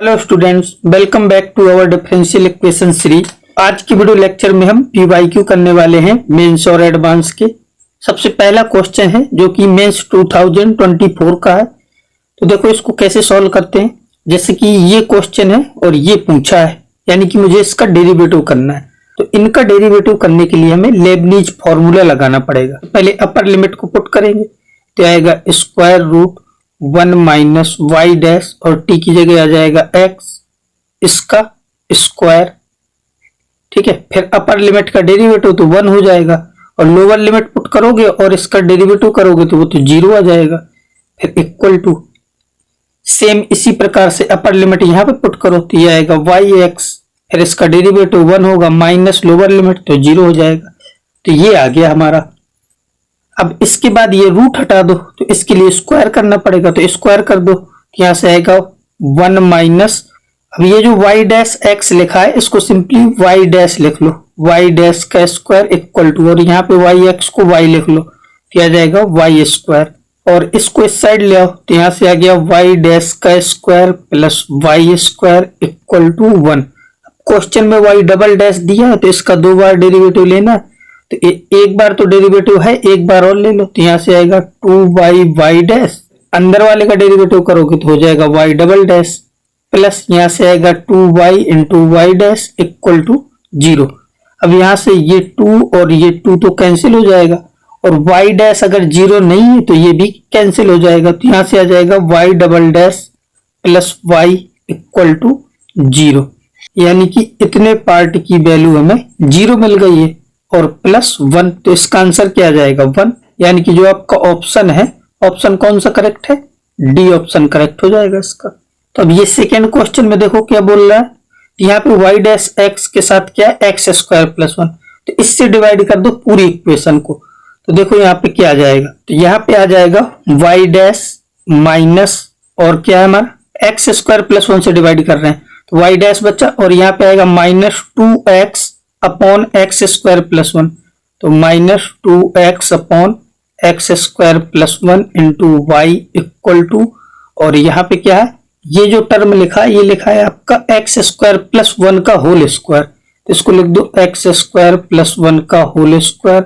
Hello students, welcome back to our differential equation series. आज की video lecture में हम पीवाईक्यू करने वाले हैं मेंस और एडवांस के। सबसे पहला क्वेश्चन है जो कि मेंस 2024 का है। तो देखो इसको कैसे सॉल्व करते हैं। जैसे कि ये क्वेश्चन है और ये पूछा है, यानी कि मुझे इसका डेरिवेटिव करना है। तो इनका डेरिवेटिव करने के लिए हमें लेबनीज फॉर्मूला लगाना पड़ेगा। पहले अपर लिमिट को पुट करेंगे तो आएगा square root 1 minus y dash और टी की जगह आ जाएगा x, इसका स्क्वायर। ठीक है, फिर अपर लिमिट का डेरिवेटिव तो 1 हो जाएगा और लोअर लिमिट पुट करोगे और इसका डेरिवेटिव करोगे तो वो तो 0 आ जाएगा। फिर इक्वल टू सेम इसी प्रकार से अपर लिमिट यहाँ पे पुट करो तो ये आएगा yx, फिर इसका डेरिवेटिव 1 होगा माइनस लोअर लिमिट तो 0 हो जाएगा। तो ये आ गया हमारा। अब इसके बाद ये रूट हटा दो तो इसके लिए स्क्वायर करना पड़ेगा, तो स्क्वायर कर दो तो यहां से आएगा 1 माइनस। अब ये जो y डैश x लिखा है इसको सिंपली y डैश लिख लो, y डैश का स्क्वायर इक्वल टू, और यहाँ पे yx को y लिख लो तो आ जाएगा y स्क्वायर, और इसको इस साइड ले आओ तो यहाँ से आ गया y डैश का square plus y square equal to 1। Question में y डबल डैश दिया है तो इसका 2 बार डेरिवेटिव लेना है, तो एक बार तो डेरिवेटिव है, एक बार और ले लो तो यहां से आएगा 2y डैश, अंदर वाले का डेरिवेटिव करोगे तो हो जाएगा y डबल डैश, प्लस यहां से आएगा 2y into y dash equal to 0। अब यहां से ये 2 और ये 2 तो कैंसिल हो जाएगा, और y डैश अगर 0 नहीं है तो ये भी कैंसिल हो जाएगा, तो यहां से आ जाएगा y double dash plus y equal to 0। यानी कि इतने पार्ट की वैल्यू हमें 0 मिल गई है और प्लस 1, तो इसका आंसर क्या आ जाएगा 1। यानी कि जो आपका ऑप्शन है, ऑप्शन कौन सा करेक्ट है, डी ऑप्शन करेक्ट हो जाएगा इसका। तो अब ये सेकेंड क्वेश्चन में देखो क्या बोल रहा है, यहाँ पे y डैश x के साथ क्या है x स्क्वायर प्लस 1, तो इससे डिवाइड कर दो पूरी इक्वेशन को। तो देखो यहाँ पे क्या आ जाएगा, तो यहाँ पे आ जाएगा y डैश माइनस और क्या है हमारा x स्क्वायर प्लस 1 से डिवाइड कर रहे हैं तो y डैश बचा, और यहाँ पे आएगा minus 2x upon x square plus 1, तो minus 2x upon x square plus 1 into y equal to, और यहाँ पे क्या है, ये जो टर्म लिखा है ये लिखा है आपका एक्स स्क्वायर प्लस 1 का होल स्क्वायर, तो इसको लिख दो एक्स स्क्वायर प्लस 1 का होल स्क्वायर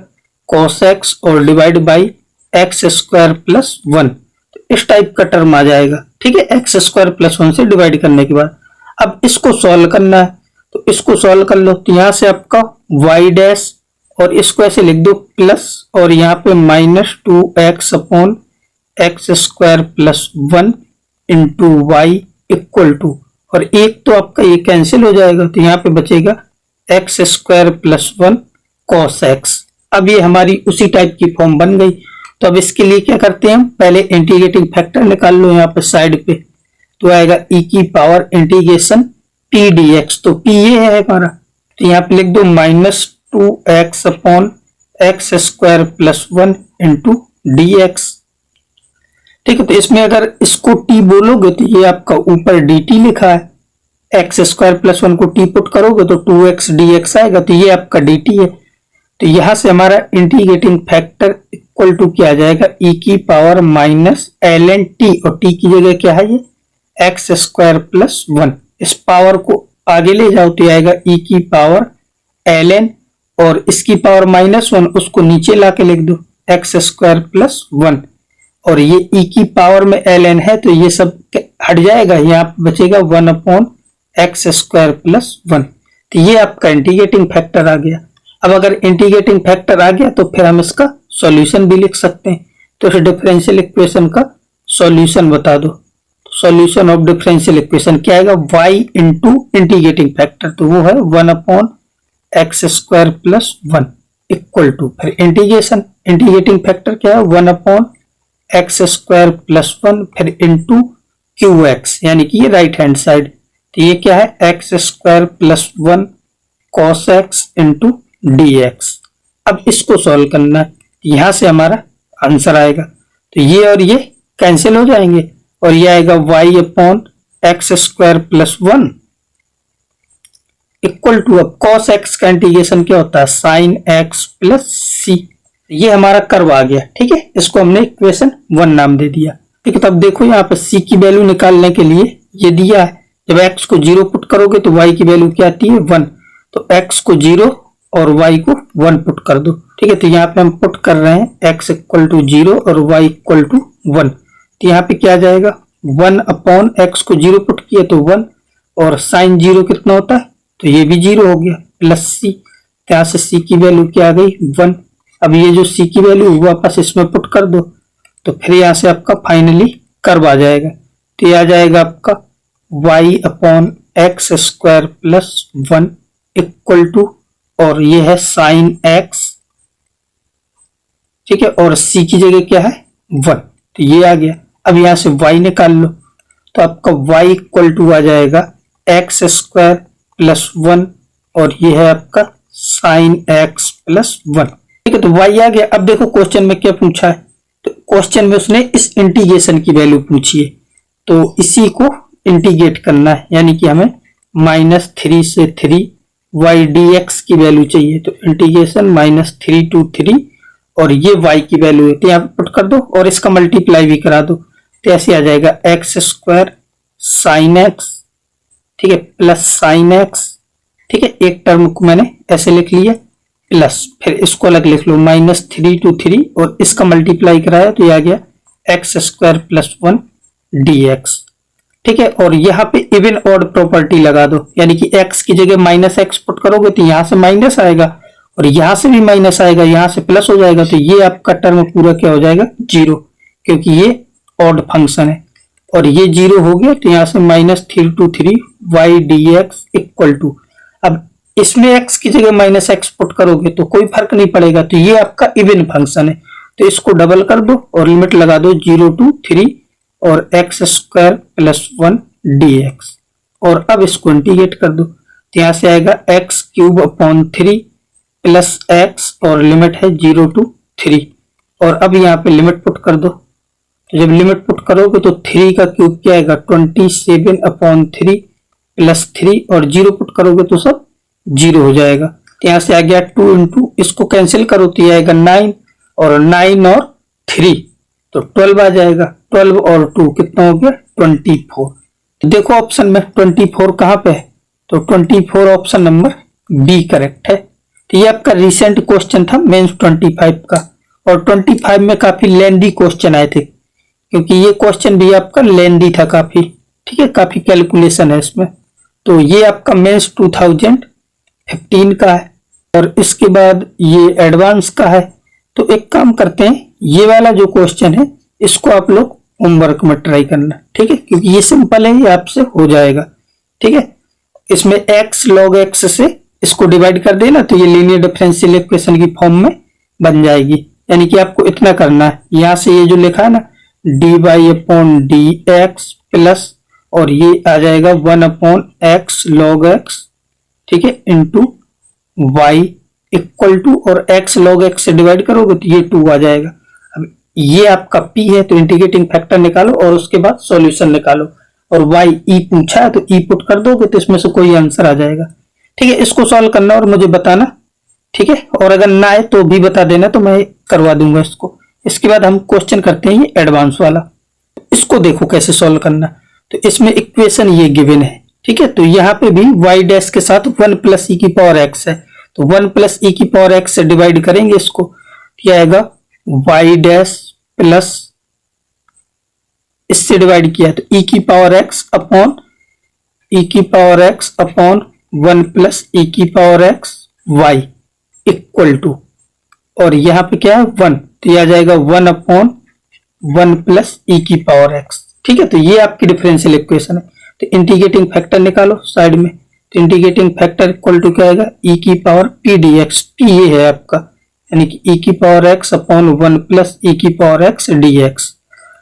कॉस एक्स और divide by x square plus 1, तो इस टाइप का टर्म आ जाएगा। ठीक है, एक्स स्क्वायर प्लस 1 से डिवाइड करने के बाद अब इसको सॉल्व करना है, तो इसको सॉल्व कर लो तो यहां से आपका y डैश और इसको ऐसे लिख दो प्लस, और यहाँ पे minus 2x upon x square plus 1 into y equal to, और एक तो आपका ये कैंसिल हो जाएगा तो यहाँ पे बचेगा x square plus 1 cos x. अब ये हमारी उसी टाइप की फॉर्म बन गई। तो अब इसके लिए क्या करते हैं, हम पहले इंटीग्रेटिंग फैक्टर निकाल लो यहाँ पे साइड पे, तो आएगा e की पावर इंटीग्रेशन p dx, तो p ये है हमारा, तो यहाँ पे लिख दो minus 2x upon x square plus 1 into D x. ठीक है, तो इसमें अगर इसको t बोलोगे तो ये आपका ऊपर dt लिखा है, एक्स स्क्वायर प्लस 1 को t पुट करोगे तो 2x dx आएगा, तो ये आपका dt है। तो यहां से हमारा इंटीग्रेटिंग फैक्टर इक्वल टू क्या आ जाएगा, e की पावर माइनस ln t, और t की जगह क्या है ये एक्स स्क्वायर प्लस 1, इस पावर को आगे ले जाओ तो आएगा e की पावर ln, और इसकी पावर माइनस 1 उसको नीचे लाके लिख दो एक्स स्क्वायर प्लस 1, और ये e की पावर में ln है तो ये सब हट जाएगा, यहाँ बचेगा 1 अपॉन एक्स स्क्वायर प्लस 1। तो ये आपका इंटीग्रेटिंग फैक्टर आ गया। अब अगर इंटीग्रेटिंग फैक्टर आ गया तो फिर हम इसका सॉल्यूशन भी लिख सकते हैं। तो इस डिफरेंशियल इक्वेशन का सॉल्यूशन बता दो। सॉल्यूशन ऑफ डिफरेंशियल इक्वेशन क्या आएगा, y इंटू इंटीग्रेटिंग फैक्टर, तो वो है 1 upon x square plus 1 equal to, फिर इंटीग्रेशन, इंटीग्रेटिंग फैक्टर क्या है 1 अपॉन एक्स स्क्वायर प्लस 1, फिर इंटू क्यू एक्स, यानी कि ये राइट हैंड साइड, तो ये क्या है x square plus 1 cos x into D x. अब इसको सॉल्व करना है, यहां से हमारा आंसर आएगा, तो ये और ये कैंसिल हो जाएंगे और ये आएगा y upon x square plus 1 equal to, अब cos x का इंटीग्रेशन क्या होता है sin x प्लस c, ये हमारा कर्व आ गया। ठीक है, इसको हमने इक्वेशन 1 नाम दे दिया। ठीक है, तो अब देखो यहाँ पे c की वैल्यू निकालने के लिए ये दिया है, जब x को 0 पुट करोगे तो y की वैल्यू क्या आती है 1, तो x को 0 और y को 1 पुट कर दो। ठीक है, तो यहाँ पे हम पुट कर रहे हैं x इक्वल टू 0 और y इक्वल टू 1, तो यहाँ पे क्या आ जाएगा 1 अपॉन x को 0 पुट किया तो 1 और साइन 0 कितना होता है, तो ये भी 0 हो गया प्लस c, तो यहाँ से c की वैल्यू क्या आ गई 1। अब ये जो c की वैल्यू वापस इसमें पुट कर दो तो फिर यहाँ से आपका फाइनली कर्व आ जाएगा, तो ये आ जाएगा आपका y upon x square plus 1 equal to, और ये है साइन x, ठीक है, और c की जगह क्या है 1, तो ये आ गया। अब यहां से y निकाल लो तो आपका y इक्वल टू आ जाएगा एक्स स्क्वायर प्लस 1 और ये है आपका साइन x प्लस 1। ठीक है, तो y आ गया। अब देखो क्वेश्चन में क्या पूछा है, तो क्वेश्चन में उसने इस इंटीग्रेशन की वैल्यू पूछी है, तो इसी को इंटीग्रेट करना है, यानी कि हमें -3 से 3 y dx की वैल्यू चाहिए, तो इंटीग्रेशन -3 to 3 और ये y की वैल्यू है, तो यहाँ पे पुट कर दो और इसका मल्टीप्लाई भी करा दो, तो ऐसे आ जाएगा एक्स स्क्वायर साइन एक्स, ठीक है, प्लस साइन एक्स, ठीक है, एक टर्म को मैंने ऐसे लिख लिया प्लस, फिर इसको अलग लिख लो -3 to 3 और इसका मल्टीप्लाई कराया तो ये आ गया एक्स स्क्वायर प्लस 1 dx। ठीक है, और यहाँ पे इवन ऑड प्रॉपर्टी लगा दो, यानी कि x की जगह -x पुट करोगे तो यहाँ से माइनस आएगा और यहाँ से भी माइनस आएगा, यहाँ से प्लस हो जाएगा, तो ये आपका टर्म पूरा क्या हो जाएगा 0, क्योंकि ये ऑड फंक्शन है और ये 0 हो गया, तो यहाँ से -3 to 3 y dx equal to, अब इसमें x की जगह -x पुट करोगे तो कोई फर्क नहीं पड़ेगा, तो ये आपका इवन फंक्शन है, तो इसको डबल कर दो और लिमिट लगा दो 0 to 3 और एक्स स्क्वायर प्लस 1 dx, और अब इसको इंटीग्रेट कर दो, तो यहाँ से आएगा x cube upon 3 plus x और लिमिट है 0 to 3, और अब यहाँ पे लिमिट पुट कर दो, तो जब लिमिट पुट करोगे तो 3 का क्यूब क्या आएगा 27 अपॉन 3 प्लस 3 और 0 पुट करोगे तो सब 0 हो जाएगा, तो यहाँ से आ गया 2 इंटू, इसको कैंसिल करो तो ये आएगा 9 और 9 और 3 तो 12 आ जाएगा, 12 और 2 कितना हो गया 24। तो देखो ऑप्शन में 24 कहाँ पे है, तो 24 ऑप्शन नंबर बी करेक्ट है। तो ये आपका रिसेंट क्वेश्चन था मेंस 25 का, और 25 में काफी लेंदी क्वेश्चन आए थे, क्योंकि ये क्वेश्चन भी आपका लेंदी था काफी, ठीक है, काफी कैलकुलेशन है इसमें। तो ये आपका मेंस 2015 का है और इसके बाद ये एडवांस का है। तो एक काम करते हैं, ये वाला जो क्वेश्चन है इसको आप लोग होमवर्क में ट्राई करना, ठीक है, क्योंकि ये सिंपल है, ये आपसे हो जाएगा। ठीक है, इसमें x log x से इसको डिवाइड कर देना तो ये लीनियर डिफरेंशियल इक्वेशन की फॉर्म में बन जाएगी, यानी कि आपको इतना करना है, यहां से ये जो लिखा है ना dy अपॉन dx प्लस और ये आ जाएगा 1 अपॉन x log x, ठीक है, इंटू y इक्वल टू, और x log x से डिवाइड करोगे तो ये 2 आ जाएगा। अब ये आपका p है तो इंटीग्रेटिंग फैक्टर निकालो और उसके बाद सॉल्यूशन निकालो, और y e पूछा है तो e पुट कर दोगे तो इसमें से कोई आंसर आ जाएगा। ठीक है, इसको सॉल्व करना और मुझे बताना, ठीक है, और अगर ना आए तो भी बता देना तो मैं करवा दूंगा इसको। इसके बाद हम क्वेश्चन करते हैं ये एडवांस वाला, इसको देखो कैसे सॉल्व करना। तो इसमें इक्वेशन ये गिवन है, ठीक है, तो यहाँ पे भी y डैश के साथ 1 प्लस e की पावर x है, तो 1 प्लस e की पावर x से डिवाइड करेंगे इसको, क्या आएगा y डैश प्लस, इससे डिवाइड किया तो e की पावर x अपॉन e की power x upon 1 plus e की power x y equal to, और यहाँ पे क्या है 1, तो ये आ जाएगा 1 अपॉन 1 प्लस e की पावर x। ठीक है, तो ये आपकी डिफरेंशियल इक्वेशन है। तो इंटीग्रेटिंग फैक्टर निकालो साइड में, तो इंटीग्रेटिंग फैक्टर इक्वल टू क्या आएगा e की पावर p dx, p ये है आपका, यानी कि e की power x upon 1 plus e की पावर x dx।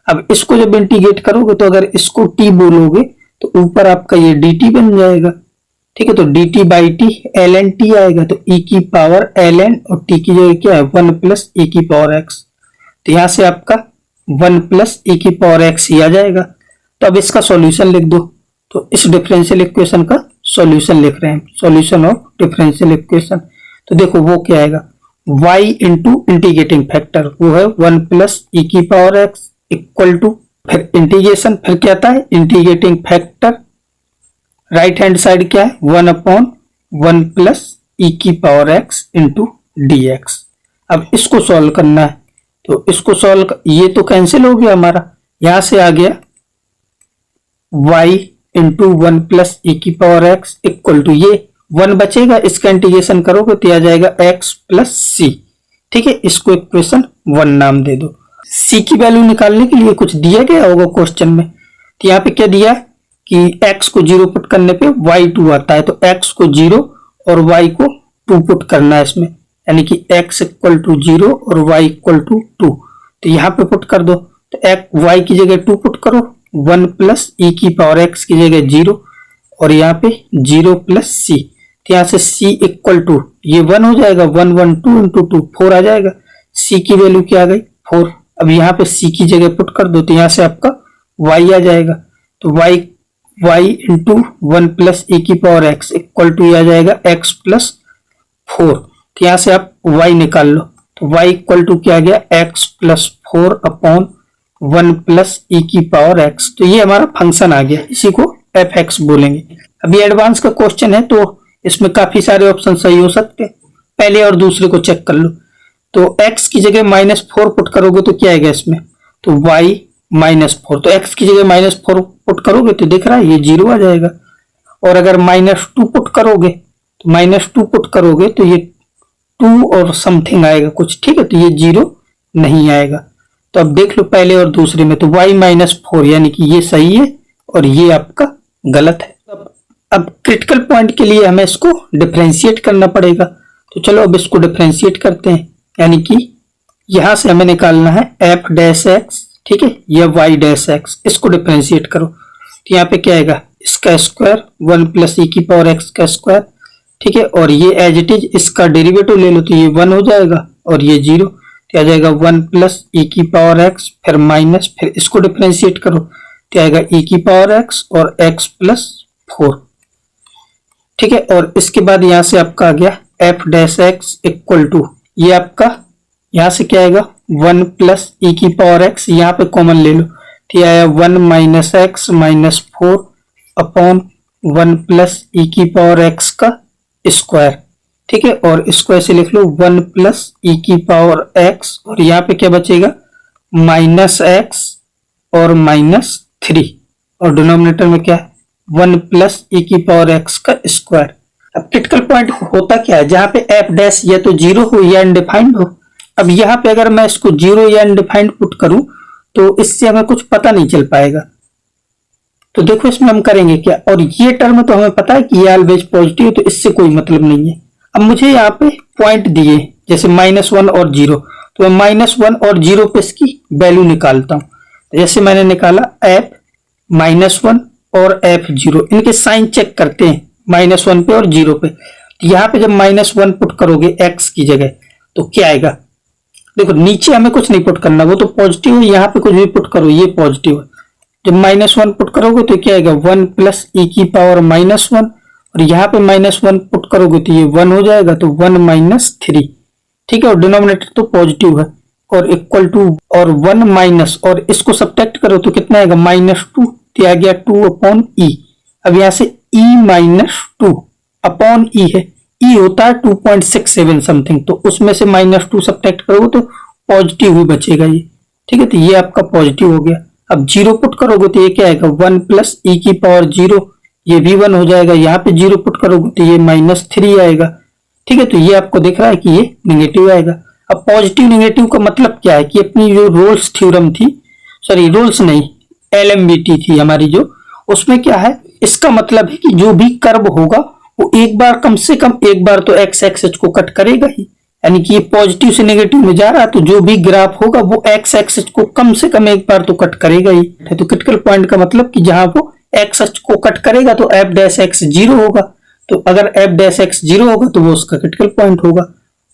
अब इसको जब इंटीग्रेट करोगे तो अगर इसको t बोलोगे तो ऊपर आपका ये dt बन जाएगा, ठीक है, तो dt by T ln t आएगा, तो e की पावर ln और t की जगह क्या है 1 प्लस e की पावर x, तो यहाँ से आपका 1 प्लस e की पावर x ही आ जाएगा। तो अब इसका सॉल्यूशन लिख दो, तो इस डिफरेंशियल इक्वेशन का सॉल्यूशन लिख रहे हैं, सॉल्यूशन ऑफ डिफरेंशियल इक्वेशन। तो देखो वो क्या आएगा y इंटू इंटीग्रेटिंग फैक्टर, वो है 1 प्लस e की पावर x इक्वल टू, फिर इंटीग्रेशन, फिर क्या आता है integrating factor right hand side क्या है 1/1 प्लस ई की power x into D x. अब इसको सॉल्व करना है, तो इसको सॉल्व, ये तो कैंसिल हो गया हमारा, यहां से आ गया y इंटू 1 प्लस ई की पावर एक्स इक्वल टू, ये 1 बचेगा, इसका इंटीग्रेशन करोगे तो आ जाएगा x प्लस सी। ठीक है, इसको इक्वेशन 1 नाम दे दो। c की वैल्यू निकालने के लिए कुछ दिया गया होगा क्वेश्चन में, तो यहाँ पे क्या दिया है कि x को 0 पुट करने पे y2 आता है, तो x को 0 और y को 2 पुट करना है इसमें, यानी कि x इक्वल टू 0 और y इक्वल टू 2। तो यहाँ पे पुट कर दो, तो y की जगह 2 पुट करो, 1 प्लस ई की पावर x की जगह 0 और यहाँ पे 0 प्लस सी, तो यहाँ से c इक्वल टू, ये 1 हो जाएगा, 1 1 2 इंटू 2 4 आ जाएगा, c की वैल्यू क्या आ गई 4। अब यहाँ पे c की जगह पुट कर दो, तो यहाँ से आपका y आ जाएगा, तो y इंटू 1 प्लस ई की पावर x इक्वल टू आ जाएगा x प्लस 4। तो यहाँ से आप y निकाल लो, तो y इक्वल टू क्या आ गया x plus 4 upon 1 plus e की पावर x। तो ये हमारा फंक्शन आ गया, इसी को f(x) बोलेंगे। अभी एडवांस का क्वेश्चन है तो इसमें काफी सारे ऑप्शन सही हो सकते हैं, पहले और दूसरे को चेक कर लो। तो x की जगह -4 पुट करोगे तो क्या आएगा इसमें, तो y -4, तो x की जगह -4 पुट करोगे तो दिख रहा है ये 0 आ जाएगा, और अगर -2 पुट करोगे तो -2 पुट करोगे तो ये 2 और समथिंग आएगा कुछ, ठीक है, तो ये 0 नहीं आएगा। तो अब देख लो पहले और दूसरे में, तो y -4 यानी कि ये सही है और ये आपका गलत है। अब क्रिटिकल पॉइंट के लिए हमें इसको डिफरेंशिएट करना पड़ेगा, तो चलो अब इसको डिफरेंशिएट करते हैं, यानी कि यहां से हमें निकालना है f डैश x, ठीक है, या y डैश x, इसको डिफरेंशिएट करो, तो यहाँ पे क्या आएगा इसका स्क्वायर 1 प्लस ई की पावर x का स्क्वायर, ठीक है, और ये एज इट इज इसका डेरिवेटिव ले लो तो ये 1 हो जाएगा और ये 0, तो आ जाएगा 1 प्लस ई की पावर x, फिर माइनस, फिर इसको डिफरेंशिएट करो तो आएगा ई की पावर x और x प्लस 4, ठीक है, और इसके बाद यहां से आपका आ गया f dash x equal to, ये आपका यहां से क्या आएगा 1 प्लस ई की पावर x, यहाँ पे कॉमन ले लो तो आया 1 minus x minus 4 upon 1 plus e की पावर x का स्क्वायर, ठीक है, और इसको ऐसे लिख लो 1 प्लस ई की पावर x, और यहाँ पे क्या बचेगा -x और -3, और डिनोमिनेटर में क्या है 1 प्लस ई की पावर x का स्क्वायर। अब क्रिटिकल पॉइंट होता क्या है, जहां पे f डैश या तो 0 हो या अनडिफाइंड हो। अब यहाँ पे अगर मैं इसको 0 या अनडिफाइंड पुट करूं तो इससे हमें कुछ पता नहीं चल पाएगा। तो देखो इसमें हम करेंगे क्या, और ये टर्म तो हमें पता है कि ये ऑलवेज पॉजिटिव, तो इससे कोई मतलब नहीं है। अब मुझे यहाँ पे पॉइंट दिए जैसे -1 और 0, तो मैं -1 और 0 पे इसकी वैल्यू निकालता हूँ। तो जैसे मैंने निकाला f -1 और f0, इनके साइन चेक करते हैं -1 पे और 0 पे। तो यहाँ पे जब -1 पुट करोगे x की जगह तो क्या आएगा, देखो नीचे हमें कुछ नहीं पुट करना, वो तो पॉजिटिव है, यहाँ पे कुछ भी पुट करो ये पॉजिटिव है। जब -1 पुट करोगे तो क्या आएगा 1 प्लस ई की पावर -1, और यहाँ पे -1 पुट करोगे तो ये 1 हो जाएगा, तो 1 -3, ठीक है, और डिनोमिनेटर तो पॉजिटिव है, और इक्वल टू और 1 माइनस, और इसको सब्ट्रैक्ट करो तो कितना आएगा -2, तो आ गया 2 अपॉन ई। अब यहाँ से e-2 अपॉन ई है, ई होता है 2.67 समथिंग, तो उसमें से -2 सब्ट्रैक्ट करोगे तो पॉजिटिव ही बचेगा ये, ठीक है, तो ये आपका पॉजिटिव हो गया। अब 0 पुट करोगे तो ये क्या आएगा 1 प्लस ई की पावर 0, ये भी 1 हो जाएगा, यहाँ पे 0 पुट करोगे तो ये -3 आएगा, ठीक है, तो ये आपको दिख रहा है कि ये नेगेटिव आएगा। अब पॉजिटिव नेगेटिव का मतलब क्या है कि अपनी जो रोल्स थ्योरम थी, सॉरी रोल्स नहीं, LMBT थी हमारी जो, उसमें क्या है, इसका मतलब है कि जो भी कर्व होगा वो एक बार कम से कम एक बार तो x एक्सिस को कट करेगा ही, यानी कि ये पॉजिटिव से नेगेटिव में जा रहा है, तो जो भी ग्राफ होगा वो x एक्सिस को कम से कम एक बार तो कट करेगा ही। तो क्रिटिकल पॉइंट का मतलब कि जहां वो x एक्सिस को कट करेगा तो f डैश x 0 होगा, तो अगर f डैश x 0 होगा तो वो उसका क्रिटिकल पॉइंट होगा।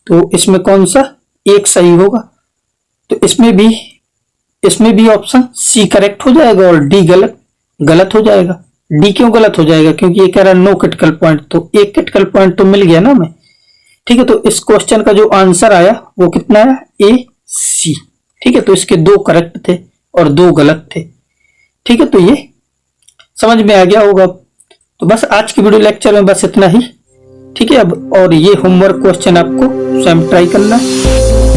तो इसमें कौन सा एक सही होगा, तो इसमें भी ऑप्शन सी करेक्ट हो जाएगा और डी गलत हो जाएगा। डी क्यों गलत हो जाएगा, क्योंकि ये कह रहा है नो क्रिटिकल पॉइंट, तो एक क्रिटिकल पॉइंट तो मिल गया ना हमें, ठीक है। तो इस क्वेश्चन का जो आंसर आया वो कितना आया, ए सी, ठीक है, तो इसके 2 करेक्ट थे और 2 गलत थे, ठीक है, तो ये समझ में आ गया होगा। तो बस आज की वीडियो लेक्चर में बस इतना ही। ठीक है, अब और ये होमवर्क क्वेश्चन आपको स्वयं ट्राई करना है।